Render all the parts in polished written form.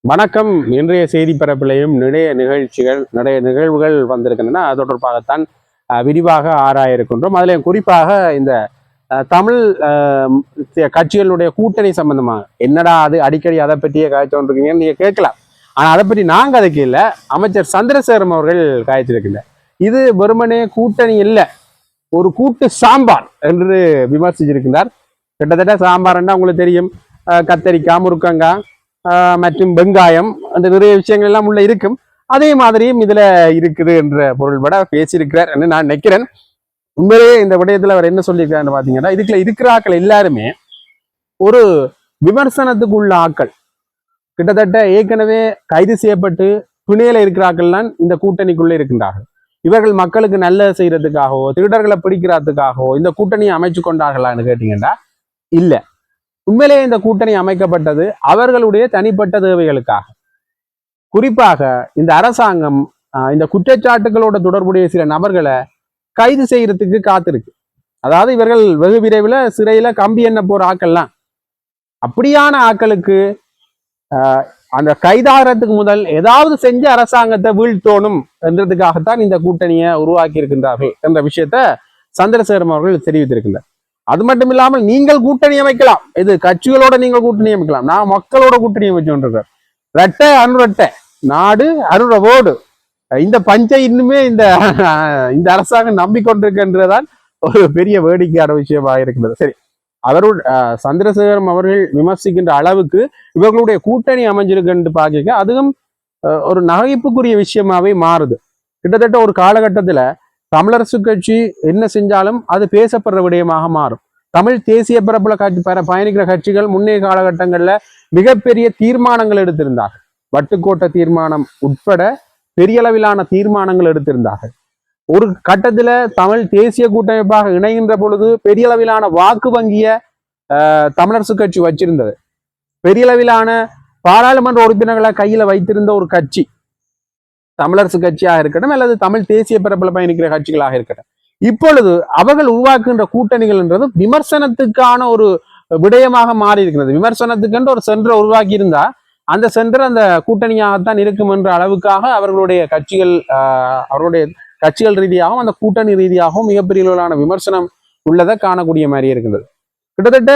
வணக்கம். இன்றைய செய்தி பரப்பிலையும் நிறைய நிகழ்வுகள் வந்திருக்கின்றன. அது தொடர்பாகத்தான் விரிவாக ஆராய இருக்கின்றோம். அதில் குறிப்பாக இந்த தமிழ் கட்சிகளுடைய கூட்டணி சம்பந்தமாக என்னடா அது அடிக்கடி அதை பற்றியே காய்ச்சோன்றிருக்கீங்கன்னு நீங்க கேட்கலாம். ஆனா அதை பற்றி நாங்க அதுக்கு இல்லை, அமைச்சர் சந்திரசேகரம் அவர்கள் காய்ச்சிருக்கின்றனர். இது வெறுமனே கூட்டணி இல்லை, ஒரு கூட்டு சாம்பார் என்று விமர்சிச்சிருக்கின்றார். கிட்டத்தட்ட சாம்பார்ன்னா உங்களுக்கு தெரியும், கத்தரிக்காய், முருக்கங்காய் மற்றும் வெங்காயம் அந்த நிறைய விஷயங்கள் எல்லாம் உள்ள இருக்கும். அதே மாதிரியும் இதுல இருக்குது என்ற பொருள்பட பேசியிருக்கிறார் என்று நான் நினைக்கிறேன். உண்மையிலேயே இந்த விடயத்துல அவர் என்ன சொல்லியிருக்காருன்னு பாத்தீங்கன்னா, இதுக்குள்ள இருக்கிற ஆக்கள் எல்லாருமே ஒரு விமர்சனத்துக்கு உள்ள ஆக்கள். கிட்டத்தட்ட ஏற்கனவே கைது செய்யப்பட்டு பிணையில இருக்கிற ஆக்கள்லாம் இந்த கூட்டணிக்குள்ள இருக்கின்றார்கள். இவர்கள் மக்களுக்கு நல்ல செய்யறதுக்காகவோ திருடர்களை பிடிக்கிறதுக்காகவோ இந்த கூட்டணியை அமைச்சு கொண்டார்களான்னு கேட்டீங்கன்னா இல்ல. உண்மையிலேயே இந்த கூட்டணி அமைக்கப்பட்டது அவர்களுடைய தனிப்பட்ட தேவைகளுக்காக. குறிப்பாக இந்த அரசாங்கம் இந்த குற்றச்சாட்டுகளோட தொடர்புடைய சில நபர்களை கைது செய்யறதுக்கு காத்திருக்கு. அதாவது இவர்கள் வெகு விரைவில் சிறையில கம்பி எண்ண போற ஆக்கள்லாம், அப்படியான ஆக்களுக்கு அந்த கைதாகிறதுக்கு முதல் ஏதாவது செஞ்ச அரசாங்கத்தை வீழ்த்தோணும் என்றதுக்காகத்தான் இந்த கூட்டணியை உருவாக்கி இருக்கின்றார்கள் என்ற விஷயத்த சந்திரசேகரம் அவர்கள் தெரிவித்திருக்கின்றார். அது மட்டும் இல்லாமல் நீங்கள் கூட்டணி அமைக்கலாம், இது கட்சிகளோட நீங்கள் கூட்டணி அமைக்கலாம், நான் மக்களோட கூட்டணி அமைச்சோன்றிருக்கார். ரெட்டை அனுரட்டை நாடு அனுரவோடு இந்த பஞ்சை இன்னுமே இந்த அரசாங்கம் நம்பிக்கொண்டிருக்கின்றதான் ஒரு பெரிய வேடிக்கையான விஷயமாக இருக்கிறது. சரி, சந்திரசேகரம் அவர்கள் விமர்சிக்கின்ற அளவுக்கு இவர்களுடைய கூட்டணி அமைஞ்சிருக்கு பார்க்க அதுவும் ஒரு நகைப்புக்குரிய விஷயமாவே மாறுது. கிட்டத்தட்ட ஒரு காலகட்டத்துல தமிழரசு கட்சி என்ன செஞ்சாலும் அது பேசப்படுற விடயமாக மாறும். தமிழ் தேசிய பரப்புல பயணிக்கிற கட்சிகள் முன்னைய காலகட்டங்கள்ல மிகப்பெரிய தீர்மானங்கள் எடுத்திருந்தார்கள். வட்டுக்கோட்டை தீர்மானம் உட்பட பெரிய அளவிலான தீர்மானங்கள் எடுத்திருந்தார்கள். ஒரு கட்டத்துல தமிழ் தேசிய கூட்டமைப்பாக இணைகின்ற பொழுது பெரிய அளவிலான வாக்கு வங்கிய தமிழரசு கட்சி வச்சிருந்தது. பெரிய அளவிலான பாராளுமன்ற உறுப்பினர்களை கையில வைத்திருந்த ஒரு கட்சி தமிழரசு கட்சியாக இருக்கட்டும் அல்லது தமிழ் தேசிய பரப்பில் பயணிக்கிற கட்சிகளாக இருக்கட்டும். இப்பொழுது அவர்கள் உருவாக்குகின்ற கூட்டணிகள் என்றது விமர்சனத்துக்கான ஒரு விடயமாக மாறி இருக்கிறது. விமர்சனத்துக்கென்று ஒரு சென்றை உருவாக்கி இருந்தா அந்த சென்டர் அந்த கூட்டணியாகத்தான் இருக்கும் என்ற அளவுக்காக அவர்களுடைய கட்சிகள் ரீதியாகவும் அந்த கூட்டணி ரீதியாகவும் மிகப்பெரிய அளவிலான விமர்சனம் உள்ளதை காணக்கூடிய மாதிரி இருக்கிறது. கிட்டத்தட்ட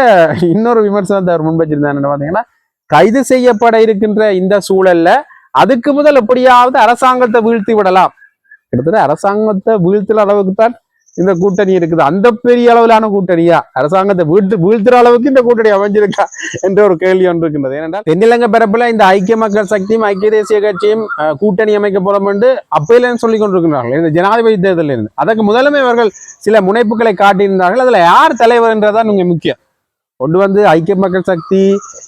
இன்னொரு விமர்சனத்தை அவர் முன்வச்சிருந்தான்னு பார்த்தீங்கன்னா, கைது செய்யப்பட இருக்கின்ற இந்த சூழல்ல அதுக்கு முதல் எப்படியாவது அரசாங்கத்தை வீழ்த்தி விடலாம். கிட்டத்தட்ட அரசாங்கத்தை வீழ்த்துற அளவுக்கு தான் இந்த கூட்டணி இருக்குது. அந்த பெரிய அளவிலான கூட்டணியா அரசாங்கத்தை வீழ்த்துற அளவுக்கு இந்த கூட்டணி அமைஞ்சிருக்கா என்ற ஒரு கேள்வி ஒன்று இருக்கின்றது. ஏனென்றால் தென்னிலங்கை பரப்புல இந்த ஐக்கிய மக்கள் சக்தியும் ஐக்கிய தேசிய கட்சியும் கூட்டணி அமைக்க போறோம் என்று அப்பையில சொல்லிக் கொண்டிருக்கிறார்கள் இந்த ஜனாதிபதி தேர்தலில் இருந்து. அதற்கு முதலுமே அவர்கள் சில முனைப்புகளை காட்டியிருந்தார்கள். அதுல யார் தலைவர் என்றதான் இங்க முக்கியம். கொண்டு ஐக்கிய மக்கள் சக்தி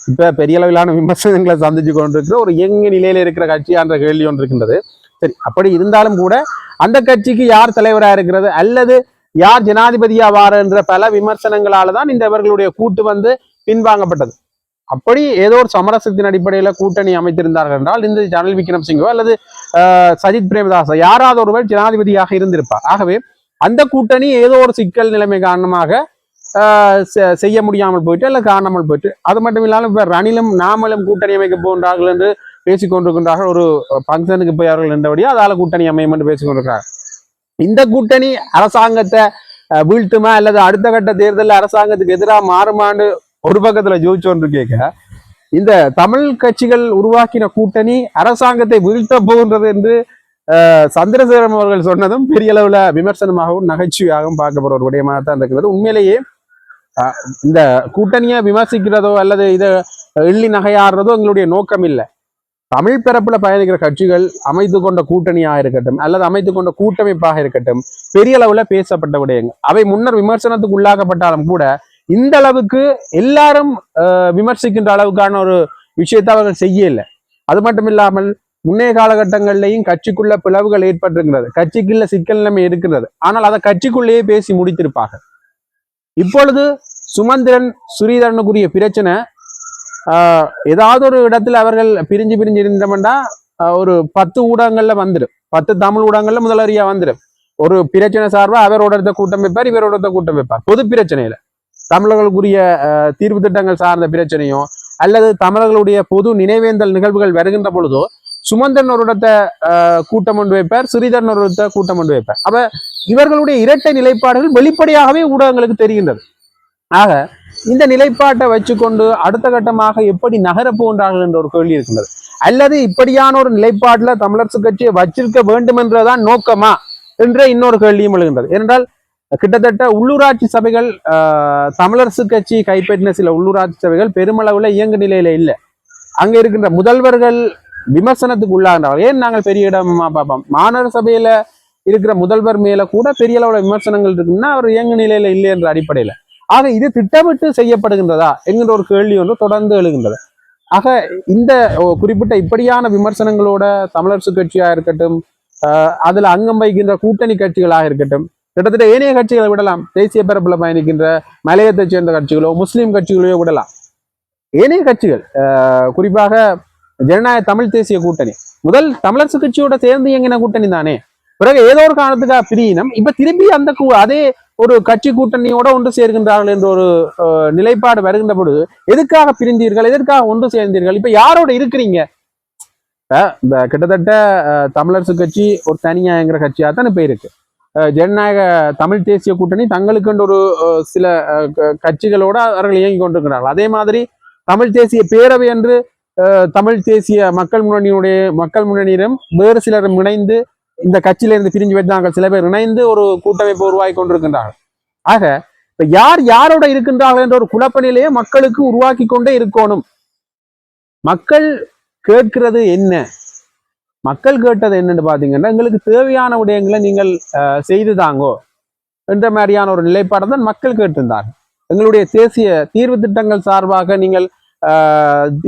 இப்ப பெரிய அளவிலான விமர்சனங்களை சந்திச்சு கொண்டிருக்கிற ஒரு இயங்க நிலையில இருக்கிற கட்சியான்ற கேள்வி ஒன்று இருக்கின்றது. சரி, அப்படி இருந்தாலும் கூட அந்த கட்சிக்கு யார் தலைவராக இருக்கிறது அல்லது யார் ஜனாதிபதியா வார என்ற பல விமர்சனங்களால தான் இவர்களுடைய கூட்டு பின்வாங்கப்பட்டது. அப்படி ஏதோ ஒரு சமரசத்தின் அடிப்படையில கூட்டணி அமைத்திருந்தார்கள் என்றால் இந்த ரணில் விக்ரமசிங்கோ அல்லது சஜித் பிரேமதாச யாராவது ஒருவர் ஜனாதிபதியாக இருந்திருப்பார். ஆகவே அந்த கூட்டணி ஏதோ ஒரு சிக்கல் நிலைமை காரணமாக செய்ய முடியாமல் போயிட்டு அல்ல காணாமல் போயிட்டு. அது மட்டும் இல்லாமல் இப்ப ரணிலும் நாமலும் கூட்டணி அமைக்க போன்றார்கள் என்று பேசிக்கொண்டிருக்கின்றார்கள். ஒரு பங்கனுக்கு போய் அவர்கள் நின்றபடியா அதால கூட்டணி அமையும் என்று பேசிக்கொண்டிருக்கிறார்கள். இந்த கூட்டணி அரசாங்கத்தை வீழ்த்துமா அல்லது அடுத்த கட்ட தேர்தலில் அரசாங்கத்துக்கு எதிராக மாறுமான்னு ஒரு பக்கத்துல ஜோதிச்சோன்று கேட்க, இந்த தமிழ் கட்சிகள் உருவாக்கின கூட்டணி அரசாங்கத்தை வீழ்த்த போகின்றது என்று சந்திரசேகரம் அவர்கள் சொன்னதும் பெரிய அளவுல விமர்சனமாகவும் நகைச்சுவையாகவும் பார்க்கப்படுற ஒரு விடயமாகத்தான் இருக்கிறது. உண்மையிலேயே இந்த கூட்டணியை விமர்சிக்கிறதோ அல்லது இதை எள்ளி நகையாடுறதோ எங்களுடைய நோக்கம் இல்லை. தமிழ் பரப்புல பயணிக்கிற கட்சிகள் அமைத்து கொண்ட கூட்டணியாக இருக்கட்டும் அல்லது அமைத்து கொண்ட கூட்டமைப்பாக இருக்கட்டும் பெரிய அளவுல பேசப்பட்ட விடயங்கள். அவை முன்னர் விமர்சனத்துக்கு உள்ளாக்கப்பட்டாலும் கூட இந்த அளவுக்கு எல்லாரும் விமர்சிக்கின்ற அளவுக்கான ஒரு விஷயத்தை அவர்கள் செய்யல. அது மட்டும் இல்லாமல் முன்னைய காலகட்டங்கள்லையும் கட்சிக்குள்ள பிளவுகள் ஏற்பட்டிருக்கிறது, கட்சிக்குள்ள சிக்கல் நிலைமை இருக்கிறது. ஆனால் அதை கட்சிக்குள்ளேயே பேசி முடித்திருப்பாங்க. இப்பொழுது சுமந்திரன் ஸ்ரீதரனுக்குரிய பிரச்சனை ஏதாவது ஒரு இடத்துல அவர்கள் பிரிஞ்சு இருந்தோம்னா ஒரு 10 ஊடகங்கள்ல வந்துடும், 10 தமிழ் ஊடகங்கள்ல முதலரியா வந்துடும். ஒரு பிரச்சனை சார்பா அவரோட கூட்டம் வைப்பார், இவரோட கூட்டம் வைப்பார். பொது பிரச்சனையில தமிழர்களுக்குரிய தீர்வு திட்டங்கள் சார்ந்த பிரச்சனையும் அல்லது தமிழர்களுடைய பொது நினைவேந்தல் நிகழ்வுகள் வருகின்ற பொழுதோ சுமந்திரன் ஒரு இடத்த கூட்டம் கொண்டு வைப்பார், ஸ்ரீதரன் ஒரு இடத்த கூட்டம் கொண்டு வைப்பார். அப்ப இவர்களுடைய இரட்டை நிலைப்பாடுகள் வெளிப்படையாகவே ஊடகங்களுக்கு தெரிகின்றது. ஆக இந்த நிலைப்பாட்டை வச்சுக்கொண்டு அடுத்த கட்டமாக எப்படி நகரப் போகின்றார்கள் என்ற ஒரு கேள்வி இருக்கின்றது. அல்லது இப்படியான ஒரு நிலைப்பாட்டில் தமிழரசு கட்சியை வச்சிருக்க வேண்டும் என்றதான் நோக்கமா என்ற இன்னொரு கேள்வியும் எழுகின்றது. ஏனென்றால் கிட்டத்தட்ட உள்ளூராட்சி சபைகள் தமிழரசு கட்சி கைப்பற்றின சில உள்ளூராட்சி சபைகள் பெருமளவுல இயங்கு நிலையில இல்லை. அங்க இருக்கின்ற முதல்வர்கள் விமர்சனத்துக்கு உள்ளாகின்றார்கள். ஏன் நாங்கள் பெரிய இடமா பார்ப்போம், மாநகர சபையில இருக்கிற முதல்வர் மேல கூட பெரிய அளவுல விமர்சனங்கள் இருக்குன்னா அவர் இயங்கு நிலையில இல்லை என்ற அடிப்படையில. ஆக இது திட்டமிட்டு செய்யப்படுகின்றதா என்கின்ற ஒரு கேள்வி ஒன்று தொடர்ந்து எழுகின்றது. ஆக இந்த குறிப்பிட்ட இப்படியான விமர்சனங்களோட தமிழரசு கட்சியா இருக்கட்டும், அதுல அங்கம் வகிக்கின்ற கூட்டணி கட்சிகளாக இருக்கட்டும், கிட்டத்தட்ட ஏனைய கட்சிகளை விடலாம், தேசிய பரப்புல பயணிக்கின்ற மலையத்தை சேர்ந்த கட்சிகளோ முஸ்லீம் கட்சிகளையோ விடலாம். ஏனைய கட்சிகள் குறிப்பாக ஜனநாயக தமிழ் தேசிய கூட்டணி முதல் தமிழரசு கட்சியோட சேர்ந்து இயங்கின கூட்டணி தானே. பிறகு ஏதோ ஒரு காரணத்துக்காக பிரியினம் இப்ப திருப்பி அந்த அதே ஒரு கட்சி கூட்டணியோட ஒன்று சேர்கின்றார்கள் என்ற ஒரு நிலைப்பாடு வருகின்ற பொழுது எதுக்காக பிரிந்தீர்கள், எதற்காக ஒன்று சேர்ந்தீர்கள், இப்ப யாரோட இருக்கிறீங்க? இந்த கிட்டத்தட்ட தமிழரசு கட்சி ஒரு தனியாங்கிற கட்சியா தான் இப்ப இருக்கு. ஜனநாயக தமிழ் தேசிய கூட்டணி தங்களுக்கு ஒரு சில கட்சிகளோட அவர்கள் இயங்கி கொண்டிருக்கிறார்கள். அதே மாதிரி தமிழ் தேசிய பேரவை என்று தமிழ் தேசிய மக்கள் முன்னணியிடம் வேறு சிலரும் இணைந்து இந்த கட்சியிலிருந்து பிரிஞ்சு வைத்தாங்க, சில பேர் இணைந்து ஒரு கூட்டமைப்பு உருவாக்கி கொண்டிருக்கின்றார்கள். ஆக இப்ப யார் யாரோட இருக்கின்றார்கள் என்ற ஒரு குழப்ப நிலையை மக்களுக்கு உருவாக்கி கொண்டே இருக்கணும். மக்கள் கேட்கிறது என்ன, மக்கள் கேட்டது என்னன்னு பாத்தீங்கன்னா எங்களுக்கு தேவையான விடயங்களை நீங்கள் செய்து தாங்கோ என்ற மாதிரியான ஒரு நிலைப்பாடு தான் மக்கள் கேட்டிருந்தார்கள். எங்களுடைய தேசிய தீர்வு திட்டங்கள் சார்பாக நீங்கள்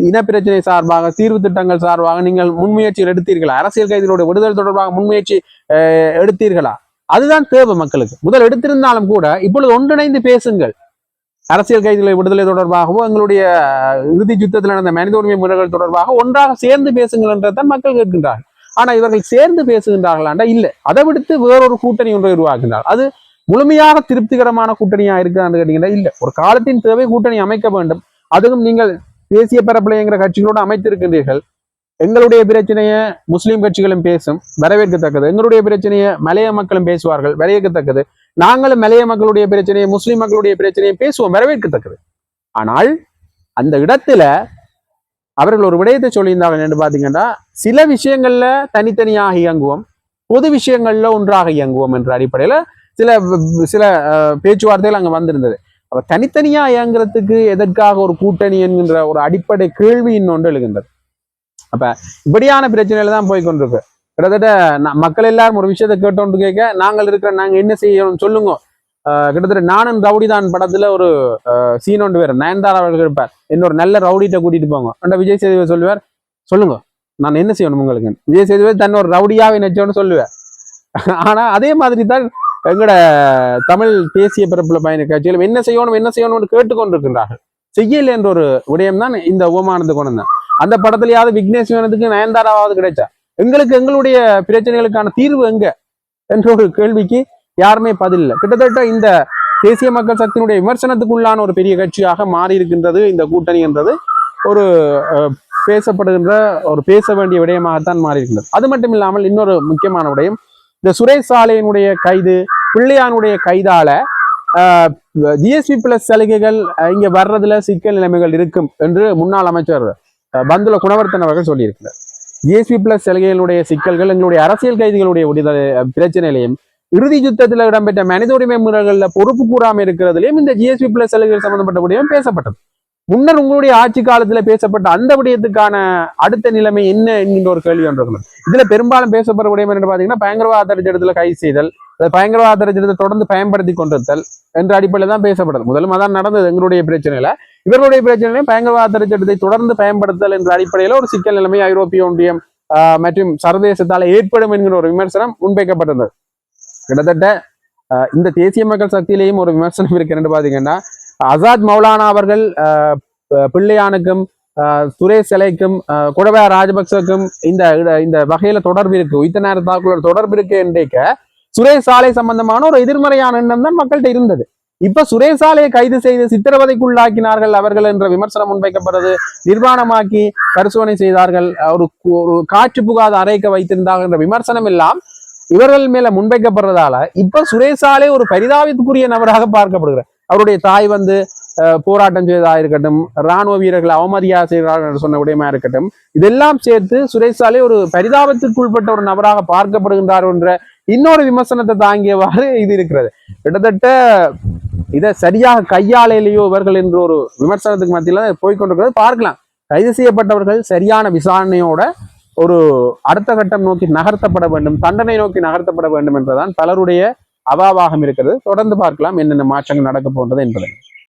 இனப்பிரச்சனை சார்பாக தீர்வு திட்டங்கள் சார்பாக நீங்கள் முன்முயற்சிகள் எடுத்தீர்களா, அரசியல் கைதிகளுடைய விடுதலை தொடர்பாக முன்முயற்சி எடுத்தீர்களா, அதுதான் தேவை மக்களுக்கு. முதல் எடுத்திருந்தாலும் கூட இப்பொழுது ஒன்றிணைந்து பேசுங்கள், அரசியல் கைதிகளை விடுதலை தொடர்பாகவோ எங்களுடைய இறுதி யுத்தத்தில் நடந்த மனித உரிமை முறைகள் தொடர்பாக ஒன்றாக சேர்ந்து பேசுங்கள் என்றதான் மக்கள் கேட்கின்றார்கள். ஆனா இவர்கள் சேர்ந்து பேசுகின்றார்களாண்டா இல்லை, அதை விடுத்து வேறொரு கூட்டணி ஒன்றை உருவாக்குகின்றார். அது முழுமையாக திருப்திகரமான கூட்டணியா இருக்குதான்னு கேட்டீங்கன்னா இல்லை. ஒரு காலத்தின் தேவை கூட்டணி அமைக்க வேண்டும். அதுவும் நீங்கள் தேசிய பரப்புலைங்கிற கட்சிகளோடு அமைத்திருக்கின்றீர்கள். எங்களுடைய பிரச்சனையை முஸ்லீம் கட்சிகளும் பேசும், வரவேற்கத்தக்கது. எங்களுடைய பிரச்சனையை மலைய மக்களும் பேசுவார்கள், வரவேற்கத்தக்கது. நாங்களும் மலைய மக்களுடைய பிரச்சனையை முஸ்லீம் மக்களுடைய பிரச்சனையை பேசுவோம், வரவேற்கத்தக்கது. ஆனால் அந்த இடத்துல அவர்கள் ஒரு விடயத்தை சொல்லியிருந்தார்கள் என்று பாத்தீங்கன்னா, சில விஷயங்கள்ல தனித்தனியாக இயங்குவோம், பொது விஷயங்கள்ல ஒன்றாக இயங்குவோம் என்ற அடிப்படையில சில சில பேச்சுவார்த்தைகள் அங்க வந்திருந்தது. அப்ப தனித்தனியா இயங்குறதுக்கு எதற்காக ஒரு கூட்டணி என்கின்ற ஒரு அடிப்படை கேள்வி இன்னொன்று எழுகின்றது. அப்ப இப்படியான பிரச்சனையில தான் போய் கொண்டிருக்கு. கிட்டத்தட்ட மக்கள் எல்லாரும் ஒரு விஷயத்தை கேட்டோன்னு கேட்க, நாங்க என்ன செய்யணும் சொல்லுங்க. கிட்டத்தட்ட நானும் ரவுடிதான் படத்துல ஒரு சீன் ஒன்று வேற நயன்தாரா அவர்கள் இருப்பார், இன்னொரு நல்ல ரவுடிட்ட கூட்டிட்டு போங்க அந்த விஜய் சேதுபதி சொல்லுவார், சொல்லுங்க நான் என்ன செய்யணும் உங்களுக்கு. விஜய் சேதுபதி தன்னை ஒரு ரவுடியாவே நினைச்சோன்னு சொல்லுவேன். ஆனா அதே மாதிரி தான் எங்கட தமிழ் தேசிய பரப்புல பயண கட்சிகளும் என்ன செய்யணும்னு கேட்டுக்கொண்டிருக்கின்றார்கள். செய்யல என்ற ஒரு விடயம் தான் இந்த உபமானத்துக்கு கொண்டு வந்தேன். அந்த படத்துலயாவது விக்னேஷ் சிவனுக்கு நயன்தாராவது கிடைச்சா எங்களுக்கு எங்களுடைய பிரச்சனைகளுக்கான தீர்வு எங்க என்ற ஒரு கேள்விக்கு யாருமே பதில் இல்லை. கிட்டத்தட்ட இந்த தேசிய மக்கள் சக்தியினுடைய விமர்சனத்துக்குள்ளான ஒரு பெரிய கட்சியாக மாறி இருக்கின்றது இந்த கூட்டணி என்றது ஒரு பேசப்படுகின்ற ஒரு பேச வேண்டிய விடயமாகத்தான் மாறி இருக்கின்றது. அது மட்டும் இல்லாமல் இன்னொரு முக்கியமான விடயம், இந்த சுரேஷ் சாலையினுடைய கைது, பிள்ளையானுடைய கைதால ஜிஎஸ்பி பிளஸ் சலுகைகள் இங்க வர்றதுல சிக்கல் நிலைமைகள் இருக்கும் என்று முன்னாள் அமைச்சர் பந்துல குணவர்த்தன் அவர்கள் சொல்லியிருக்கிறார். ஜிஎஸ்பி பிளஸ் சலுகைகளுடைய சிக்கல்கள் எங்களுடைய அரசியல் கைதிகளுடைய விடுதலை பிரச்சனையிலையும் இறுதி யுத்தத்தில் இடம்பெற்ற மனித உரிமை மீறல்கள்ல பொறுப்பு கூறாமல் இருக்கிறதுலையும் இந்த ஜிஎஸ்பி பிளஸ் சலுகைகள் சம்பந்தப்பட்ட விடயம் பேசப்பட்டது. முன்னர் உங்களுடைய ஆட்சி காலத்துல பேசப்பட்ட அந்த விடயத்துக்கான அடுத்த நிலைமை என்ன என்கின்ற ஒரு கேள்வி ஒன்று. இதுல பெரும்பாலும் பேசப்படுற விடயம் என்ன பாத்தீங்கன்னா, பயங்கரவாத தடுச்செடுத்துல கைது செய்தல், பயங்கரவாத தடுச்செடுத்தை தொடர்ந்து பயன்படுத்தி கொண்டிருத்தல் என்ற அடிப்படையில் தான் பேசப்படுது. முதலும் அதான் நடந்தது எங்களுடைய பிரச்சனையில. இவர்களுடைய பிரச்சனையில பயங்கரவாத தடுச்செடுத்தை தொடர்ந்து பயன்படுத்தல் என்ற அடிப்படையில ஒரு சிக்கல் நிலைமை ஐரோப்பிய ஒன்றியம் மற்றும் சர்வதேசத்தால ஏற்படும் என்கிற ஒரு விமர்சனம் முன்வைக்கப்பட்டிருந்தது. கிட்டத்தட்ட இந்த தேசிய மக்கள் சக்தியிலேயும் ஒரு விமர்சனம் இருக்கு என்று பாத்தீங்கன்னா, ஆசாத் மௌலானா அவர்கள் பிள்ளையானுக்கும் சுரேஷ் சிலைக்கும் கொடபாய ராஜபக்சக்கும் இந்த வகையில தொடர்பு இருக்கு, உயிர் நேர தாக்குதல் தொடர்பு இருக்கு என்றைக்க சுரேஷ் சாலை சம்பந்தமான ஒரு எதிர்மறையான எண்ணம் தான் மக்கள்கிட்ட இருந்தது. இப்ப சுரேசாலையை கைது செய்து சித்திரவதைக்குள்ளாக்கினார்கள் அவர்கள் என்ற விமர்சனம் முன்வைக்கப்படுறது, நிர்வாணமாக்கி பரிசோதனை செய்தார்கள், ஒரு காற்று புகாத அறைக்க வைத்திருந்தார்கள் என்ற விமர்சனம் எல்லாம் இவர்கள் மேல முன்வைக்கப்படுறதால இப்ப சுரேசாலை ஒரு பரிதாபத்துக்குரிய நபராக பார்க்கப்படுகிறார். அவருடைய தாய் போராட்டம் செய்ததா இருக்கட்டும், இராணுவ வீரர்கள் அவமதியாக செய்கிறார்கள் சொன்ன விடயமா இருக்கட்டும், இதெல்லாம் சேர்த்து சுரேசாலை ஒரு பரிதாபத்திற்குள்பட்ட ஒரு நபராக பார்க்கப்படுகின்றார் என்ற இன்னொரு விமர்சனத்தை தாங்கியவாறு இது இருக்கிறது. கிட்டத்தட்ட இதை சரியாக கையாளையிலேயோ இவர்கள் என்ற ஒரு விமர்சனத்துக்கு மத்தியில போய்கொண்டிருக்கிறது பார்க்கலாம். கைது செய்யப்பட்டவர்கள் சரியான விசாரணையோட ஒரு அடுத்த கட்டம் நோக்கி நகர்த்தப்பட வேண்டும், தண்டனை நோக்கி நகர்த்தப்பட வேண்டும் என்றுதான் பலருடைய அபாவாகம் இருக்கிறது. தொடர்ந்து பார்க்கலாம் என்னென்ன மாற்றங்கள் நடக்க போன்றது என்பதை.